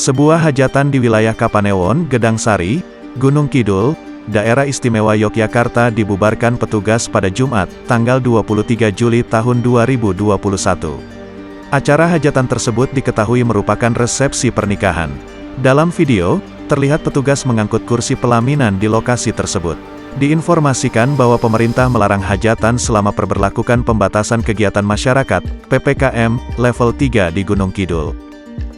Sebuah hajatan di wilayah Kapanewon, Gedang Sari, Gunung Kidul, Daerah Istimewa Yogyakarta dibubarkan petugas pada Jumat, tanggal 23 Juli tahun 2021. Acara hajatan tersebut diketahui merupakan resepsi pernikahan. Dalam video, terlihat petugas mengangkut kursi pelaminan di lokasi tersebut. Diinformasikan bahwa pemerintah melarang hajatan selama memberlakukan pembatasan kegiatan masyarakat, PPKM, level 3 di Gunung Kidul.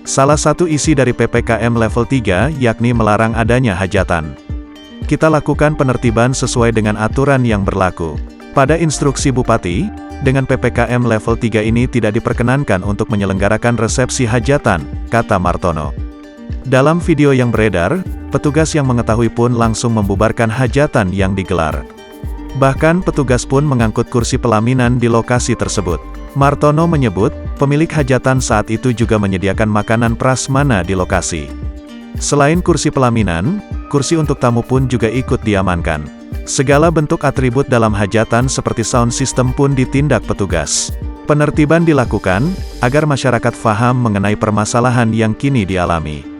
Salah satu isi dari PPKM level 3 yakni melarang adanya hajatan. Kita lakukan penertiban sesuai dengan aturan yang berlaku. Pada instruksi Bupati, dengan PPKM level 3 ini tidak diperkenankan untuk menyelenggarakan resepsi hajatan, kata Martono. Dalam video yang beredar, petugas yang mengetahui pun langsung membubarkan hajatan yang digelar. Bahkan petugas pun mengangkut kursi pelaminan di lokasi tersebut. Martono menyebut, pemilik hajatan saat itu juga menyediakan makanan prasmanan di lokasi. Selain kursi pelaminan, kursi untuk tamu pun juga ikut diamankan. Segala bentuk atribut dalam hajatan seperti sound system pun ditindak petugas. Penertiban dilakukan, agar masyarakat paham mengenai permasalahan yang kini dialami.